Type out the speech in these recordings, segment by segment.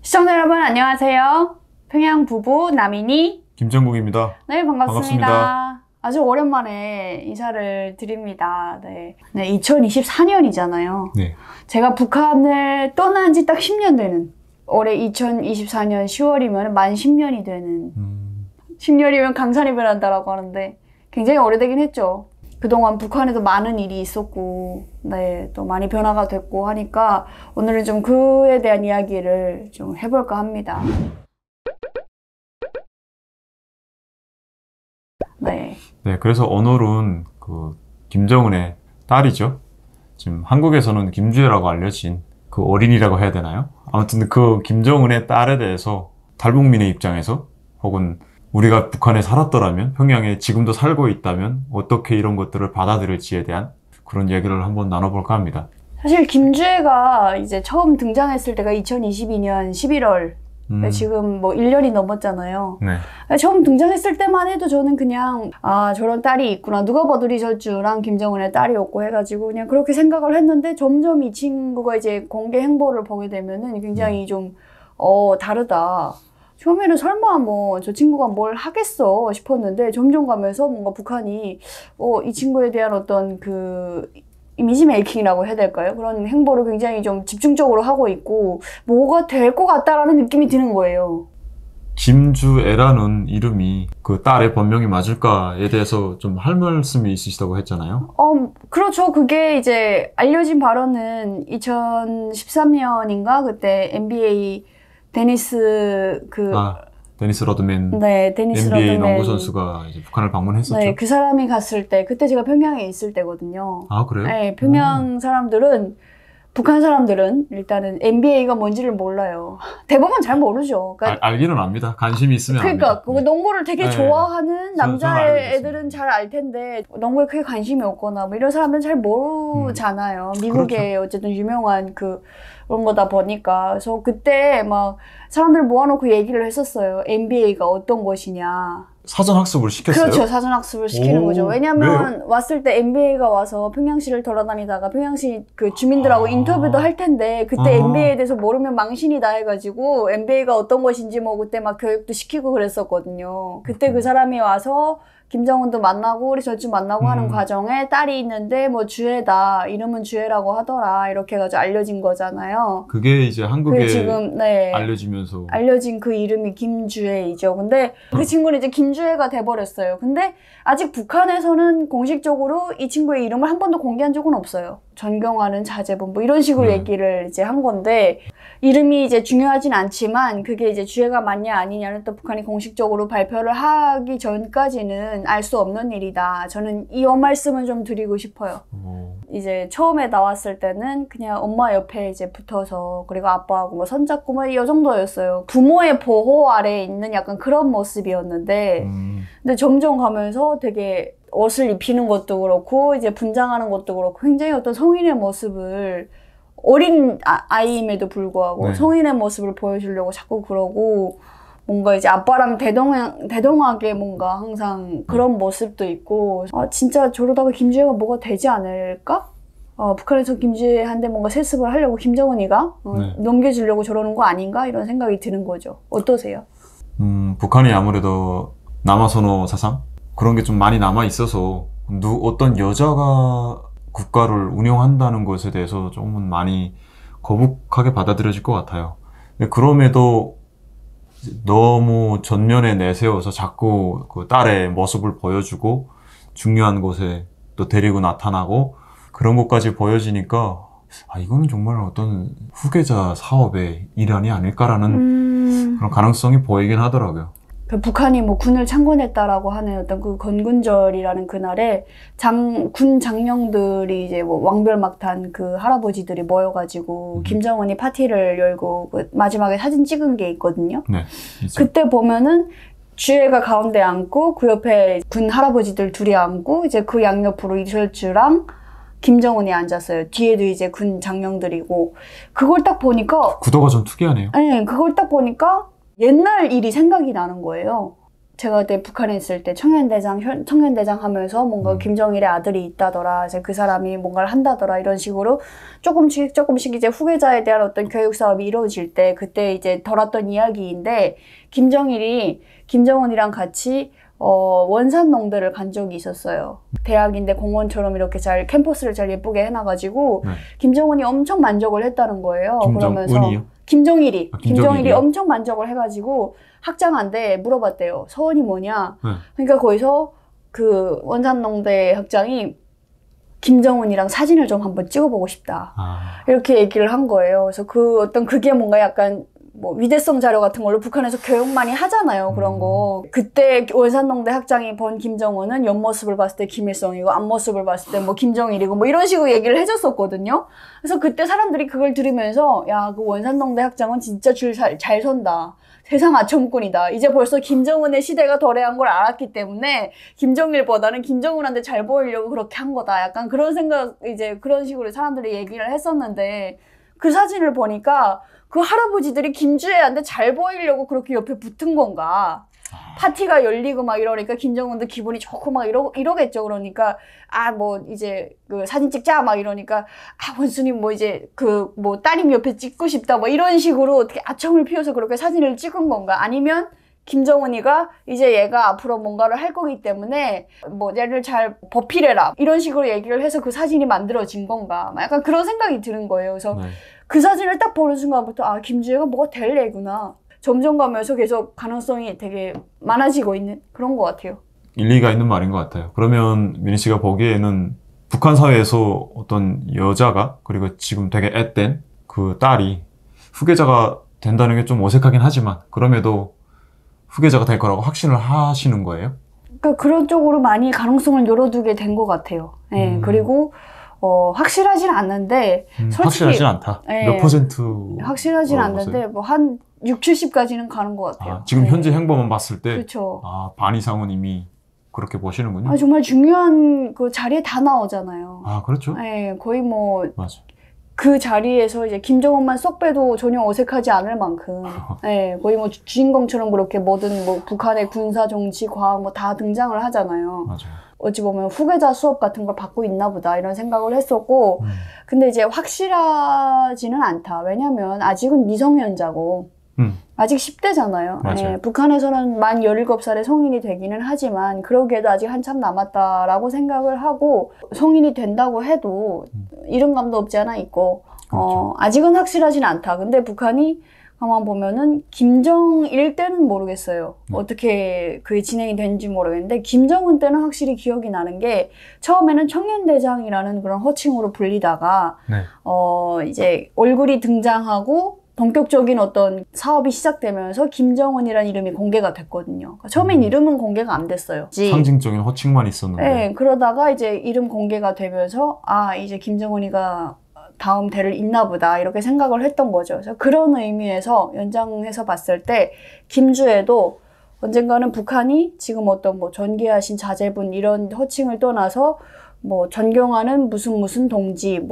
시청자 여러분 안녕하세요. 평양 부부 남인이 김정국입니다. 네, 반갑습니다. 반갑습니다. 아주 오랜만에 인사를 드립니다. 네, 2024년이잖아요. 네. 제가 북한을 떠난 지 딱 10년 되는, 올해 2024년 10월이면 만 10년이 되는, 10년이면 강산이 변한다라고 하는데 굉장히 오래되긴 했죠. 그동안 북한에도 많은 일이 있었고, 네, 또 많이 변화가 됐고 하니까 오늘은 좀 그에 대한 이야기를 좀 해볼까 합니다. 네. 네, 그래서 오늘은 김정은의 딸이죠. 지금 한국에서는 김주애라고 알려진 그 어린이라고 해야 되나요? 아무튼 그 김정은의 딸에 대해서 탈북민의 입장에서 혹은 우리가 북한에 살았더라면, 평양에 지금도 살고 있다면 어떻게 이런 것들을 받아들일지에 대한 그런 얘기를 한번 나눠볼까 합니다. 사실 김주애가 이제 처음 등장했을 때가 2022년 11월. 지금 뭐 1년이 넘었잖아요. 네. 처음 등장했을 때만 해도 저는 그냥 저런 딸이 있구나. 누가 봐도 리절주랑 김정은의 딸이었고 해가지고 그냥 그렇게 생각을 했는데 점점 이 친구가 이제 공개 행보를 보게 되면은 굉장히 좀 다르다. 처음에는 설마 뭐 저 친구가 뭘 하겠어 싶었는데 점점 가면서 뭔가 북한이 이 친구에 대한 어떤 그 이미지 메이킹이라고 해야 될까요? 그런 행보를 굉장히 좀 집중적으로 하고 있고 뭐가 될 것 같다라는 느낌이 드는 거예요. 김주애라는 이름이 그 딸의 본명이 맞을까에 대해서 좀 할 말씀이 있으시다고 했잖아요. 그렇죠. 그게 이제 알려진 바로는 2013년인가 그때 NBA 데니스 데니스 로드맨. 네, 데니스 NBA 로드맨 농구 선수가 이제 북한을 방문했었죠. 네, 그 사람이 갔을 때 그때 제가 평양에 있을 때거든요. 아, 그래요? 네, 평양 사람들은 북한 사람들은 일단은 NBA가 뭔지를 몰라요. 대부분 잘 모르죠. 그러니까 알기는 압니다. 관심이 있으면 압니다. 그러니까 농구를 되게 네. 좋아하는 남자애들은 알고 잘 알 텐데 농구에 크게 관심이 없거나 뭐 이런 사람들은 잘 모르잖아요. 미국의 그렇죠. 어쨌든 유명한 그런 거다 보니까. 그래서 그때 막 사람들 모아놓고 얘기를 했었어요. NBA가 어떤 것이냐. 사전 학습을 시켰어요? 그렇죠. 사전 학습을 시키는 거죠. 왜냐면 왔을 때 NBA가 와서 평양시를 돌아다니다가 평양시 그 주민들하고 인터뷰도 할 텐데 그때 NBA에 대해서 모르면 망신이다 해가지고 NBA가 어떤 것인지 뭐 그때 막 교육도 시키고 그랬었거든요. 그때 그 사람이 와서 김정은도 만나고 우리 절주 만나고 하는 과정에 딸이 있는데 뭐 주애다. 이름은 주애라고 하더라. 이렇게 해가지고 알려진 거잖아요. 그게 이제 한국에 지금, 네, 알려지면서 알려진 그 이름이 김주애이죠. 근데 그 친구는 이제 김주애가 돼버렸어요. 근데 아직 북한에서는 공식적으로 이 친구의 이름을 한 번도 공개한 적은 없어요. 존경하는 자제분 뭐 이런 식으로 얘기를 이제 한 건데 이름이 이제 중요하진 않지만 그게 이제 주애가 맞냐 아니냐는 또 북한이 공식적으로 발표를 하기 전까지는 알 수 없는 일이다. 저는 이 말씀은 좀 드리고 싶어요. 이제 처음에 나왔을 때는 그냥 엄마 옆에 이제 붙어서 그리고 아빠하고 뭐 손잡고 뭐 이 정도였어요. 부모의 보호 아래에 있는 약간 그런 모습이었는데 근데 점점 가면서 되게 옷을 입히는 것도 그렇고 이제 분장하는 것도 그렇고 굉장히 어떤 성인의 모습을 어린 아이임에도 불구하고 네. 성인의 모습을 보여주려고 자꾸 그러고 뭔가 이제 아빠랑 대동하게 뭔가 항상 그런 모습도 있고 진짜 저러다가 김주애가 뭐가 되지 않을까? 북한에서 김주애한테 뭔가 세습을 하려고 김정은이가 넘겨주려고 저러는 거 아닌가? 이런 생각이 드는 거죠. 어떠세요? 북한이 아무래도 남아선호 사상? 그런 게 좀 많이 남아 있어서 어떤 여자가 국가를 운영한다는 것에 대해서 조금은 많이 거북하게 받아들여질 것 같아요. 근데 그럼에도 너무 전면에 내세워서 자꾸 그 딸의 모습을 보여주고 중요한 곳에 또 데리고 나타나고 그런 것까지 보여지니까 이거는 정말 어떤 후계자 사업의 일환이 아닐까라는 그런 가능성이 보이긴 하더라고요. 북한이 뭐 군을 창건했다라고 하는 어떤 그 건군절이라는 그날에 군 장령들이 이제 뭐 왕별막탄 그 할아버지들이 모여가지고 김정은이 파티를 열고 그 마지막에 사진 찍은 게 있거든요. 네, 그때 보면은 주애가 가운데 앉고 그 옆에 군 할아버지들 둘이 앉고 이제 그 양옆으로 이철주랑 김정은이 앉았어요. 뒤에도 이제 군 장령들이고 그걸 딱 보니까 구도가 좀 특이하네요. 네, 그걸 딱 보니까 옛날 일이 생각이 나는 거예요. 제가 그때 북한에 있을 때 청년대장 하면서 뭔가 김정일의 아들이 있다더라. 이제 그 사람이 뭔가를 한다더라. 이런 식으로 조금씩 이제 후계자에 대한 어떤 교육 사업이 이루어질 때 그때 이제 덜었던 이야기인데 김정일이 김정은이랑 같이 원산농대를 간 적이 있었어요. 대학인데 공원처럼 이렇게 잘 캠퍼스를 잘 예쁘게 해놔가지고 네. 김정은이 엄청 만족을 했다는 거예요. 그러면서 김정은이요? 김정일이 김정일이요? 엄청 만족을 해가지고 학장한테 물어봤대요. 소원이 뭐냐? 네. 그러니까 거기서 그 원산농대 학장이 김정은이랑 사진을 좀 한번 찍어보고 싶다. 이렇게 얘기를 한 거예요. 그래서 그게 뭔가 약간 뭐 위대성 자료 같은 걸로 북한에서 교육 많이 하잖아요. 그런 거. 그때 원산농대 학장이 본 김정은은 옆모습을 봤을 때 김일성이고 앞모습을 봤을 때 뭐 김정일이고 뭐 이런 식으로 얘기를 해줬었거든요. 그래서 그때 사람들이 그걸 들으면서 야, 그 원산농대 학장은 진짜 줄 잘 선다. 세상 아첨꾼이다. 이제 벌써 김정은의 시대가 도래한 걸 알았기 때문에 김정일보다는 김정은한테 잘 보이려고 그렇게 한 거다. 약간 그런 생각, 이제 그런 식으로 사람들이 얘기를 했었는데 그 사진을 보니까 그 할아버지들이 김주애한테 잘 보이려고 그렇게 옆에 붙은 건가. 파티가 열리고 막 이러니까 김정은도 기분이 좋고 막 이러겠죠. 그러니까 뭐 이제 그 사진 찍자 막 이러니까 원수님 뭐 이제 그 뭐 따님 옆에 찍고 싶다 뭐 이런 식으로 어떻게 아청을 피워서 그렇게 사진을 찍은 건가. 아니면 김정은이가 이제 얘가 앞으로 뭔가를 할 거기 때문에 뭐 얘를 잘 보필해라 이런 식으로 얘기를 해서 그 사진이 만들어진 건가. 약간 그런 생각이 드는 거예요. 그래서 네. 그 사진을 딱 보는 순간부터 김주애가 뭐가 될 애구나. 점점 가면서 계속 가능성이 되게 많아지고 있는 그런 것 같아요. 일리가 있는 말인 것 같아요. 그러면 미니 씨가 보기에는 북한 사회에서 어떤 여자가 그리고 지금 되게 앳된 그 딸이 후계자가 된다는 게 좀 어색하긴 하지만 그럼에도 후계자가 될 거라고 확신을 하시는 거예요? 그러니까 그런 쪽으로 많이 가능성을 열어두게 된 것 같아요. 네, 그리고 확실하진 않는데 솔직히 확실하진 않다. 네, 몇 퍼센트? 확실하진 않는데 뭐 한 60, 70까지는 가는 것 같아요. 지금 네. 현재 행보만 봤을 때 그렇죠. 반 이상은 이미 그렇게 보시는군요. 정말 중요한 그 자리에 다 나오잖아요. 그렇죠. 네, 거의 뭐 맞아. 그 자리에서 이제 김정은만 쏙 빼도 전혀 어색하지 않을 만큼, 네, 거의 뭐 주인공처럼 그렇게 뭐든 뭐 북한의 군사, 정치, 과학 뭐 다 등장을 하잖아요. 맞아요. 어찌 보면 후계자 수업 같은 걸 받고 있나 보다 이런 생각을 했었고, 근데 이제 확실하지는 않다. 왜냐면 아직은 미성년자고, 아직 10대잖아요. 네, 북한에서는 만 17살에 성인이 되기는 하지만 그러기에도 아직 한참 남았다라고 생각을 하고 성인이 된다고 해도 이른감도 없지 않아 있고 그렇죠. 아직은 확실하진 않다. 근데 북한이 가만 보면은 김정일 때는 모르겠어요. 어떻게 그게 진행이 되는지 모르겠는데 김정은 때는 확실히 기억이 나는 게 처음에는 청년대장이라는 그런 허칭으로 불리다가 이제 얼굴이 등장하고 본격적인 어떤 사업이 시작되면서 김정은이라는 이름이 공개가 됐거든요. 그러니까 처음엔 이름은 공개가 안 됐어요. 상징적인 호칭만 있었는데. 네, 그러다가 이제 이름 공개가 되면서 이제 김정은이가 다음 대를 잇나 보다 이렇게 생각을 했던 거죠. 그래서 그런 의미에서 연장해서 봤을 때 김주애도 언젠가는 북한이 지금 어떤 뭐 전개하신 자제분 이런 호칭을 떠나서 뭐 존경하는 무슨 동지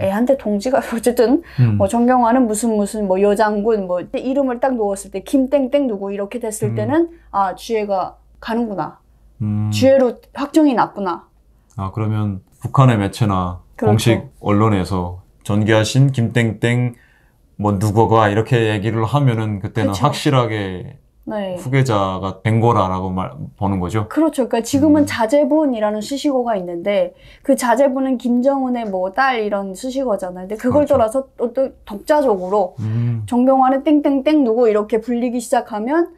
애한테 동지가 어쨌든 뭐 존경하는 무슨 뭐 여장군 뭐 이름을 딱 놓았을 때 김땡땡 누구 이렇게 됐을 때는 주애가 가는구나. 주애로 확정이 났구나. 그러면 북한의 매체나 그렇죠. 공식 언론에서 전개하신 김땡땡 뭐 누구가 이렇게 얘기를 하면은 그때는 그쵸. 확실하게 후계자가 된 거라고 보는 거죠. 그렇죠. 그러니까 지금은 자제분이라는 수식어가 있는데 그 자제분은 김정은의 뭐 딸 이런 수식어잖아요. 근데 그걸 떠나서 또 독자적으로 존경하는 땡땡땡 누구 이렇게 불리기 시작하면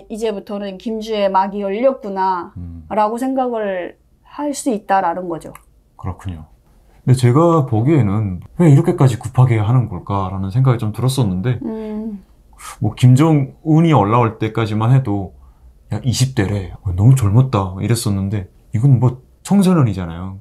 이제부터는 김주의 막이 열렸구나 라고 생각을 할 수 있다라는 거죠. 그렇군요. 근데 제가 보기에는 왜 이렇게까지 급하게 하는 걸까라는 생각이 좀 들었었는데 뭐 김정은이 올라올 때까지만 해도 야 20대래 너무 젊었다 이랬었는데 이건 뭐 청소년이잖아요.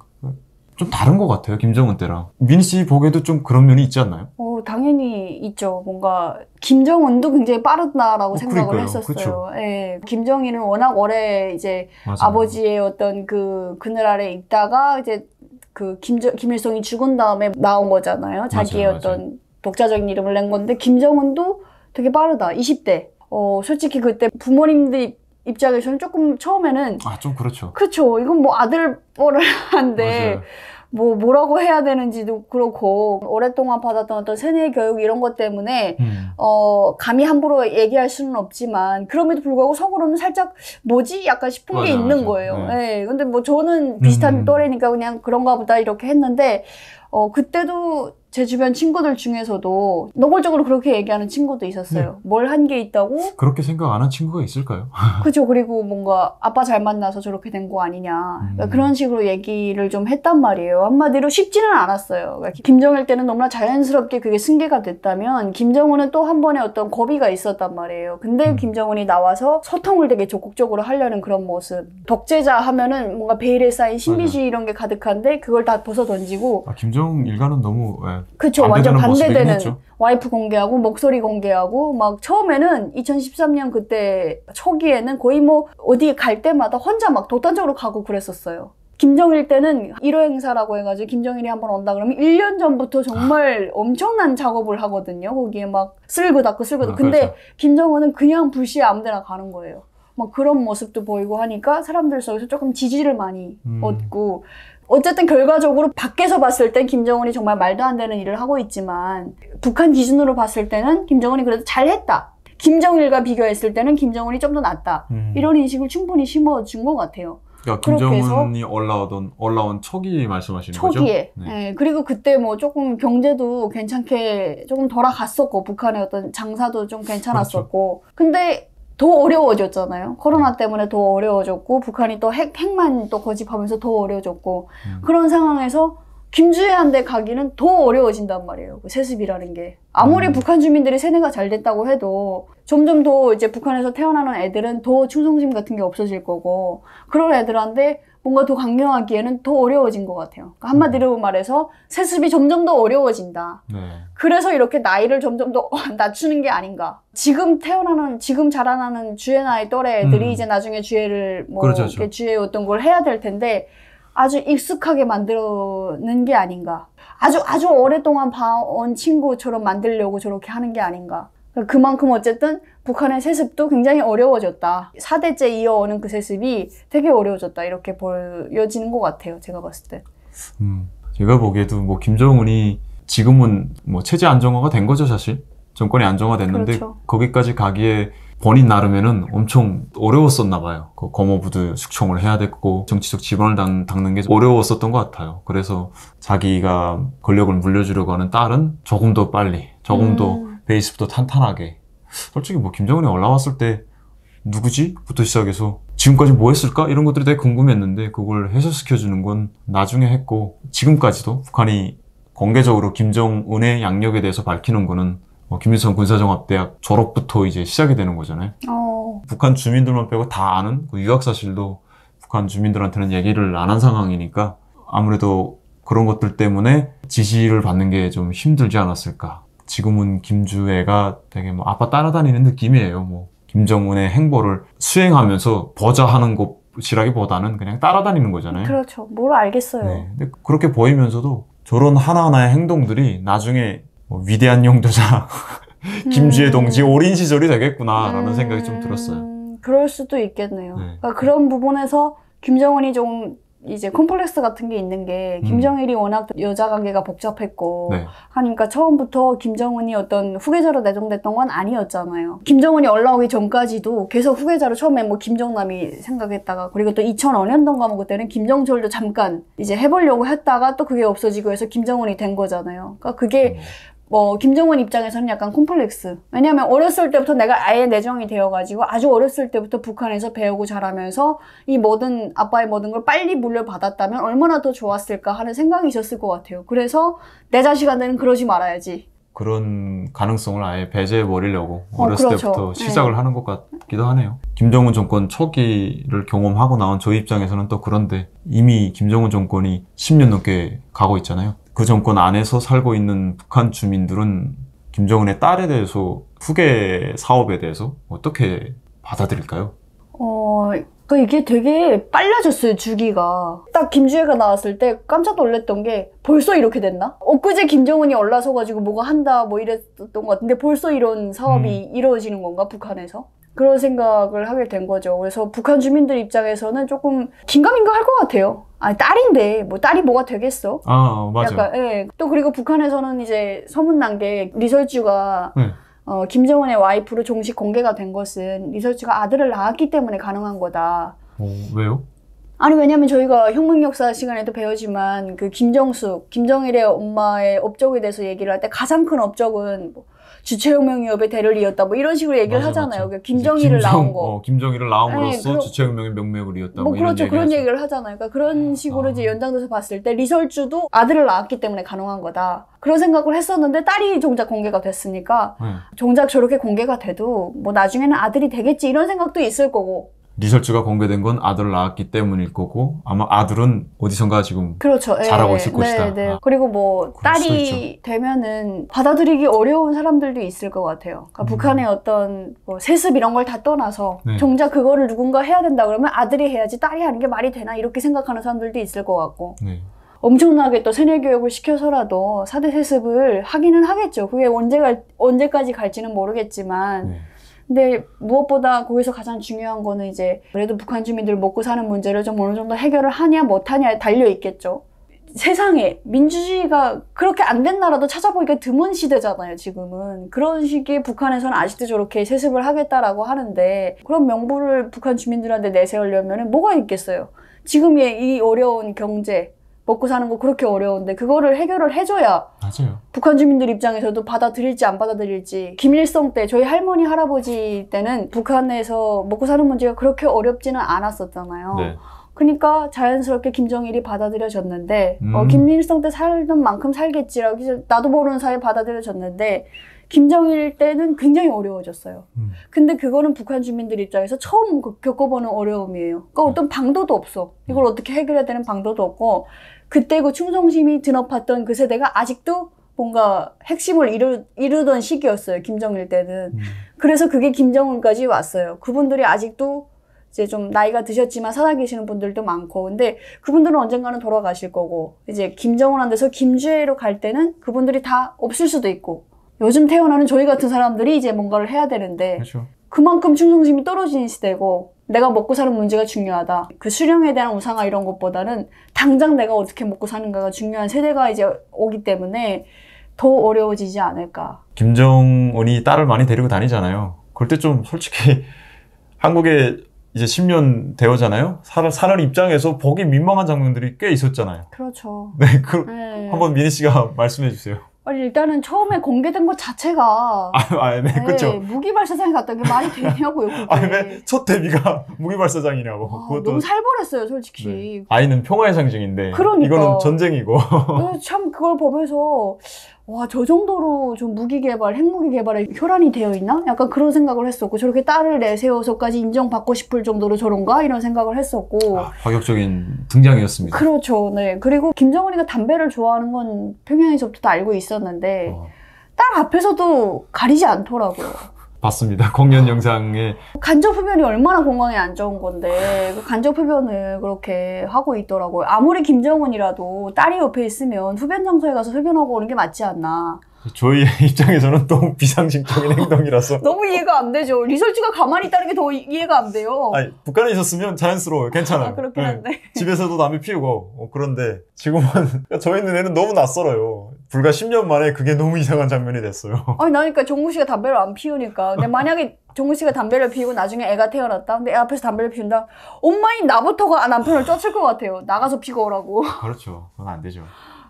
좀 다른 것 같아요. 김정은 때랑. 미니 씨 보기에도 좀 그런 면이 있지 않나요? 당연히 있죠. 뭔가 김정은도 굉장히 빠르다라고 생각을 그러니까요. 했었어요. 그쵸. 예, 김정일은 워낙 오래 이제 맞아요. 아버지의 어떤 그늘 아래 있다가 이제 김일성이 죽은 다음에 나온 거잖아요. 자기의 맞아요. 어떤 독자적인 이름을 낸 건데 김정은도 되게 빠르다. 20대. 솔직히 그때 부모님들이 입장에서는 조금 처음에는 좀 그렇죠. 그쵸. 이건 뭐 아들 뻘을 한데 뭐라고 해야 되는지도 그렇고 오랫동안 받았던 어떤 세뇌 교육 이런 것 때문에 감히 함부로 얘기할 수는 없지만 그럼에도 불구하고 속으로는 살짝 뭐지? 약간 싶은 게 있는 거예요. 네. 근데 뭐 저는 비슷한 또래니까 그냥 그런가 보다 이렇게 했는데 그때도 제 주변 친구들 중에서도 노골적으로 그렇게 얘기하는 친구도 있었어요. 뭘 한 게 있다고? 그렇게 생각 안 한 친구가 있을까요? 그죠. 그리고 뭔가 아빠 잘 만나서 저렇게 된 거 아니냐. 그러니까 그런 식으로 얘기를 좀 했단 말이에요. 한마디로 쉽지는 않았어요. 그러니까 김정일 때는 너무나 자연스럽게 그게 승계가 됐다면 김정은은 또 한 번의 어떤 고비가 있었단 말이에요. 근데 김정은이 나와서 소통을 되게 적극적으로 하려는 그런 모습. 독재자 하면은 뭔가 베일에 쌓인 신비주의 이런 게 가득한데 그걸 다 벗어 던지고 김정 일가는 너무 그쵸. 완전 반대되는 와이프 공개하고 목소리 공개하고 막 처음에는 2013년 그때 초기에는 거의 뭐 어디 갈 때마다 혼자 막 독단적으로 가고 그랬었어요. 김정일 때는 1호 행사라고 해가지고 김정일이 한번 온다 그러면 1년 전부터 정말 엄청난 작업을 하거든요. 거기에 막 쓸고 닦고 근데 그렇죠. 김정은은 그냥 불시에 아무데나 가는 거예요. 막 그런 모습도 보이고 하니까 사람들 속에서 조금 지지를 많이 얻고 어쨌든 결과적으로 밖에서 봤을 땐 김정은이 정말 말도 안 되는 일을 하고 있지만 북한 기준으로 봤을 때는 김정은이 그래도 잘했다. 김정일과 비교했을 때는 김정은이 좀 더 낫다. 이런 인식을 충분히 심어준 것 같아요. 그러니까 김정은이 올라온 초기 말씀하시는 거죠? 초기에. 네. 그리고 그때 뭐 조금 경제도 괜찮게 조금 돌아갔었고 북한의 어떤 장사도 좀 괜찮았었고 근데 더 어려워졌잖아요. 코로나 때문에 더 어려워졌고 북한이 또 핵만 또 고집하면서 더 어려워졌고 그런 상황에서 김주애한테 가기는 더 어려워진단 말이에요. 그 세습이라는 게. 아무리 북한 주민들이 세뇌가 잘 됐다고 해도 점점 더 이제 북한에서 태어나는 애들은 더 충성심 같은 게 없어질 거고 그런 애들한테 뭔가 더 강경하기에는 더 어려워진 것 같아요. 그러니까 한마디로 말해서 세습이 점점 더 어려워진다. 그래서 이렇게 나이를 점점 더 낮추는 게 아닌가. 지금 자라나는 주애 나이 또래 애들이 이제 나중에 주애를 그렇죠. 주애 어떤 걸 해야 될 텐데 아주 익숙하게 만드는 게 아닌가. 아주 오랫동안 봐온 친구처럼 만들려고 저렇게 하는 게 아닌가. 그만큼 어쨌든 북한의 세습도 굉장히 어려워졌다. 4대째 이어오는 그 세습이 되게 어려워졌다. 이렇게 보여지는 것 같아요. 제가 봤을 때. 제가 보기에도 뭐 김정은이 지금은 뭐 체제 안정화가 된 거죠, 사실. 정권이 안정화됐는데 그렇죠. 거기까지 가기에 본인 나름에는 엄청 어려웠었나 봐요. 그 거모부들 숙청을 해야 됐고 정치적 지번을 닦는 게 어려웠었던 것 같아요. 그래서 자기가 권력을 물려주려고 하는 딸은 조금 더 빨리, 조금 더 베이스부터 탄탄하게. 솔직히 뭐 김정은이 올라왔을 때 누구지? 부터 시작해서 지금까지 뭐 했을까? 이런 것들이 되게 궁금했는데 그걸 해소시켜주는 건 나중에 했고 지금까지도 북한이 공개적으로 김정은의 양력에 대해서 밝히는 거는 김일성 군사종합대학 졸업부터 이제 시작이 되는 거잖아요. 북한 주민들만 빼고 다 아는 그 유학 사실도 북한 주민들한테는 얘기를 안 한 상황이니까 아무래도 그런 것들 때문에 지시를 받는 게 좀 힘들지 않았을까. 지금은 김주애가 되게 뭐 아빠 따라다니는 느낌이에요. 뭐 김정은의 행보를 수행하면서 보좌하는 것이라기보다는 그냥 따라다니는 거잖아요. 그렇죠. 뭘 알겠어요. 네. 근데 그렇게 보이면서도 저런 하나하나의 행동들이 나중에 위대한 용도자 김주애 동지 어린 시절이 되겠구나라는 생각이 좀 들었어요. 그럴 수도 있겠네요. 그러니까 그런 부분에서 김정은이 좀 이제 콤플렉스 같은 게 있는 게 김정일이 워낙 여자 관계가 복잡했고 하니까 처음부터 김정은이 어떤 후계자로 내정됐던 건 아니었잖아요. 김정은이 올라오기 전까지도 계속 후계자로 처음에 뭐 김정남이 생각했다가 그리고 또 2005년도인가 뭐 그때는 김정철도 잠깐 이제 해보려고 했다가 또 그게 없어지고 해서 김정은이 된 거잖아요. 그러니까 그게 김정은 입장에서는 약간 콤플렉스. 왜냐면 어렸을 때부터 내가 아예 내정이 되어가지고 아주 어렸을 때부터 북한에서 배우고 자라면서 아빠의 모든 걸 빨리 물려받았다면 얼마나 더 좋았을까 하는 생각이 있었을 것 같아요. 그래서 내 자식한테는 그러지 말아야지. 그런 가능성을 아예 배제해버리려고 어렸을 그렇죠. 때부터 시작을 하는 것 같기도 하네요. 김정은 정권 초기를 경험하고 나온 저 입장에서는 또 그런데 이미 김정은 정권이 10년 넘게 가고 있잖아요. 그 정권 안에서 살고 있는 북한 주민들은 김정은의 딸에 대해서 후계 사업에 대해서 어떻게 받아들일까요? 이게 되게 빨라졌어요, 주기가. 딱 김주애가 나왔을 때 깜짝 놀랐던 게 벌써 이렇게 됐나? 엊그제 김정은이 올라서가지고 뭐가 한다 뭐 이랬던 것 같은데 벌써 이런 사업이 이루어지는 건가, 북한에서? 그런 생각을 하게 된 거죠. 그래서 북한 주민들 입장에서는 조금 긴가민가 할 것 같아요. 아니, 딸인데, 뭐, 딸이 뭐가 되겠어? 맞아요. 약간, 예. 또 그리고 북한에서는 이제 소문난 게 리설주가, 김정은의 와이프로 정식 공개가 된 것은 리설주가 아들을 낳았기 때문에 가능한 거다. 왜요? 아니, 왜냐면 저희가 혁명 역사 시간에도 배우지만 그 김정숙, 김정일의 엄마의 업적에 대해서 얘기를 할 때 가장 큰 업적은 뭐 주체혁명 위협의 대를 이었다 뭐 이런 식으로 얘기를 하잖아요. 그러니까 김정일을 낳은 거. 김정일을 낳음으로써 네, 주체혁명의 명맥을 이었다. 뭐 그렇죠. 그런 얘기를 하잖아요. 그러니까 그런 식으로 이제 연장돼서 봤을 때 리설주도 아들을 낳았기 때문에 가능한 거다. 그런 생각을 했었는데 딸이 정작 공개가 됐으니까 정작 저렇게 공개가 돼도 뭐 나중에는 아들이 되겠지 이런 생각도 있을 거고. 리설주가 공개된 건 아들을 낳았기 때문일 거고 아마 아들은 어디선가 지금 그렇죠. 잘하고 있을 것이다. 네. 그리고 뭐 딸이 되면은 받아들이기 어려운 사람들도 있을 것 같아요. 그러니까 북한의 어떤 뭐 세습 이런 걸 다 떠나서 정작 그거를 누군가 해야 된다 그러면 아들이 해야지 딸이 하는 게 말이 되나 이렇게 생각하는 사람들도 있을 것 같고. 엄청나게 또 세뇌 교육을 시켜서라도 4대 세습을 하기는 하겠죠. 그게 언제까지 갈지는 모르겠지만 근데 무엇보다 거기서 가장 중요한 거는 이제 그래도 북한 주민들 먹고 사는 문제를 좀 어느 정도 해결을 하냐 못하냐에 달려 있겠죠. 세상에 민주주의가 그렇게 안 된 나라도 찾아보기가 드문 시대잖아요, 지금은. 그런 시기에 북한에서는 아직도 저렇게 세습을 하겠다라고 하는데 그런 명분을 북한 주민들한테 내세우려면 뭐가 있겠어요. 지금의 이 어려운 경제 먹고 사는 거 그렇게 어려운데 그거를 해결을 해줘야 맞아요. 북한 주민들 입장에서도 받아들일지 안 받아들일지. 김일성 때 저희 할머니 할아버지 때는 북한에서 먹고 사는 문제가 그렇게 어렵지는 않았었잖아요. 그러니까 자연스럽게 김정일이 받아들여졌는데 김일성 때 살던 만큼 살겠지라고 나도 모르는 사이에 받아들여졌는데 김정일 때는 굉장히 어려워졌어요. 근데 그거는 북한 주민들 입장에서 처음 겪어보는 어려움이에요. 그러니까 어떤 방도도 없어. 이걸 어떻게 해결해야 되는 방도도 없고 그때 그 충성심이 드높았던 그 세대가 아직도 뭔가 핵심을 이루던 시기였어요. 김정일 때는. 그래서 그게 김정은까지 왔어요. 그분들이 아직도 이제 좀 나이가 드셨지만 살아계시는 분들도 많고 근데 그분들은 언젠가는 돌아가실 거고 이제 김정은한테서 김주애로 갈 때는 그분들이 다 없을 수도 있고 요즘 태어나는 저희 같은 사람들이 이제 뭔가를 해야 되는데 그렇죠. 그만큼 충성심이 떨어지는 시대고 내가 먹고 사는 문제가 중요하다. 그 수령에 대한 우상화 이런 것보다는 당장 내가 어떻게 먹고 사는가가 중요한 세대가 이제 오기 때문에 더 어려워지지 않을까. 김정은이 딸을 많이 데리고 다니잖아요. 그럴 때 좀 솔직히 한국에 이제 10년 되었잖아요. 사는 입장에서 보기 민망한 장면들이 꽤 있었잖아요. 그렇죠. 네, 한번 미니 씨가 말씀해 주세요. 아니 일단은 처음에 공개된 것 자체가 네, 그렇죠. 무기 발사장에 갔다는 게 말이 되냐고요, 그게. 왜 첫 데뷔가 무기 발사장이냐고. 그것도 너무 살벌했어요, 솔직히. 아이는 평화의 상징인데 그러니까. 이거는 전쟁이고. 참 그걸 보면서 와, 저 정도로 좀 무기 개발, 핵무기 개발에 혈안이 되어 있나? 약간 그런 생각을 했었고 저렇게 딸을 내세워서까지 인정받고 싶을 정도로 저런가? 이런 생각을 했었고 파격적인 등장이었습니다. 그렇죠. 네. 그리고 김정은이가 담배를 좋아하는 건 평양에서부터 다 알고 있었는데 딸 앞에서도 가리지 않더라고요. 봤습니다. 공연 영상에. 간접 흡연이 얼마나 건강에 안 좋은 건데 그 간접 흡연을 그렇게 하고 있더라고요. 아무리 김정은이라도 딸이 옆에 있으면 흡연 장소에 가서 흡연하고 오는 게 맞지 않나. 저희 입장에서는 너무 비상식적인 행동이라서 너무 이해가 안 되죠. 리설주가 가만히 있다는 게 더 이해가 안 돼요. 아니, 북한에 있었으면 자연스러워요. 괜찮아요. 그렇긴 한데. 집에서도 담배 피우고 그런데 지금은 저희 눈에는 너무 낯설어요. 불과 10년 만에 그게 너무 이상한 장면이 됐어요. 아니 나니까 정구 씨가 담배를 안 피우니까. 근데 만약에 정구 씨가 담배를 피우고 나중에 애가 태어났다. 근데 애 앞에서 담배를 피운다. 엄마인 나부터가 남편을 쫓을 것 같아요. 나가서 피고 오라고. 그렇죠. 그건 안 되죠.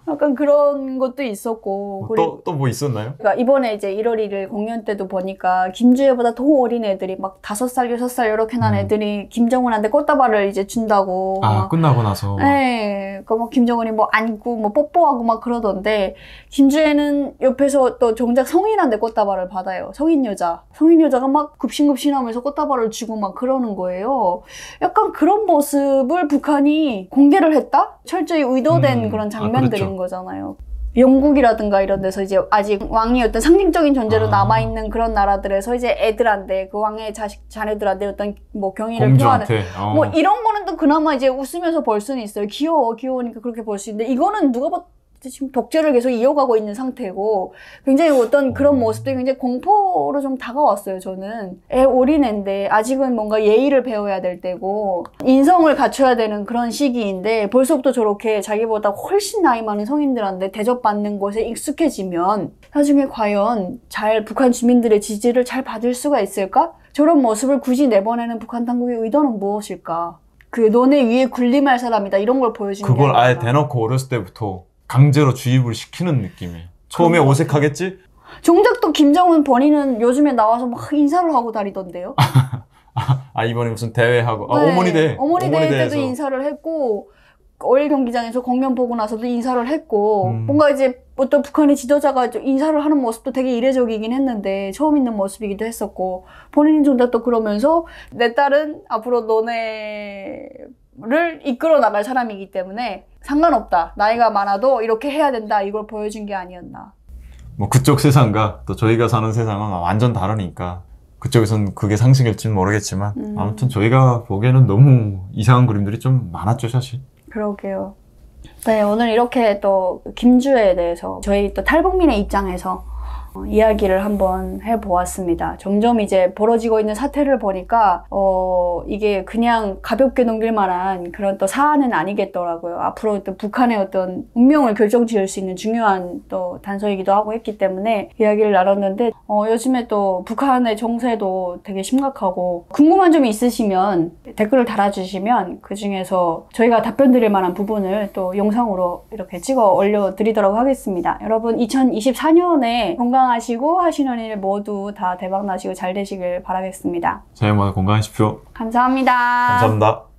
약간 그런 것도 있었고. 또 뭐 있었나요? 그러니까 이번에 이제 1월 1일 공연 때도 보니까 김주애보다 더 어린 애들이 막 5살, 6살 이렇게 난 애들이 김정은한테 꽃다발을 이제 준다고. 끝나고 나서. 네. 그러니까 막 김정은이 뭐 안고 뭐 뽀뽀하고 막 그러던데 김주애는 옆에서 또 정작 성인한테 꽃다발을 받아요. 성인 여자가 막 굽신굽신하면서 꽃다발을 주고 막 그러는 거예요. 약간 그런 모습을 북한이 공개를 했다? 철저히 의도된 그런 장면들인 그렇죠. 거잖아요. 영국이라든가 이런 데서 이제 아직 왕이 어떤 상징적인 존재로 남아있는 그런 나라들에서 이제 애들한테 그 왕의 자녀들한테 어떤 뭐 경의를 표하는 뭐 이런 거는 또 그나마 이제 웃으면서 볼 수는 있어요. 귀여우니까 그렇게 볼 수 있는데 이거는 누가 봐도 지금 독재를 계속 이어가고 있는 상태고 굉장히 어떤 그런 모습들이 굉장히 공포로 좀 다가왔어요. 저는 애 어린애인데 아직은 뭔가 예의를 배워야 될 때고 인성을 갖춰야 되는 그런 시기인데 벌써부터 저렇게 자기보다 훨씬 나이 많은 성인들한테 대접받는 것에 익숙해지면 나중에 과연 잘 북한 주민들의 지지를 잘 받을 수가 있을까? 저런 모습을 굳이 내보내는 북한 당국의 의도는 무엇일까? 그 너네 위에 군림할 사람이다 이런 걸 보여주는 게 그걸 아예 아닌가. 대놓고 어렸을 때부터 강제로 주입을 시키는 느낌이에요. 처음에 그런 것 어색하겠지? 정작 또 김정은 본인은 요즘에 나와서 막 인사를 하고 다니던데요. 아 이번에 무슨 대회하고 네, 어머니 대회 어머니 대회 때도 대회에서. 인사를 했고 어일 경기장에서 공연 보고 나서도 인사를 했고 뭔가 이제 어떤 북한의 지도자가 좀 인사를 하는 모습도 되게 이례적이긴 했는데 처음 있는 모습이기도 했었고 본인이 정작 또 그러면서 내 딸은 앞으로 너네를 이끌어 나갈 사람이기 때문에 상관없다. 나이가 많아도 이렇게 해야 된다. 이걸 보여준 게 아니었나. 뭐 그쪽 세상과 또 저희가 사는 세상은 완전 다르니까 그쪽에선 그게 상식일지는 모르겠지만 아무튼 저희가 보기에는 너무 이상한 그림들이 좀 많았죠 사실. 그러게요. 네, 오늘 이렇게 또 김주애에 대해서 저희 또 탈북민의 입장에서 이야기를 한번 해보았습니다. 점점 이제 벌어지고 있는 사태를 보니까 이게 그냥 가볍게 넘길 만한 그런 또 사안은 아니겠더라고요. 앞으로 또 북한의 어떤 운명을 결정지을 수 있는 중요한 또 단서이기도 하고 했기 때문에 이야기를 나눴는데 요즘에 또 북한의 정세도 되게 심각하고 궁금한 점이 있으시면 댓글을 달아주시면 그 중에서 저희가 답변 드릴 만한 부분을 또 영상으로 이렇게 찍어 올려드리도록 하겠습니다. 여러분 2024년에 건강하시고 하시는 일 모두 다 대박 나시고 잘 되시길 바라겠습니다. 새해 복 건강하십시오. 감사합니다. 감사합니다.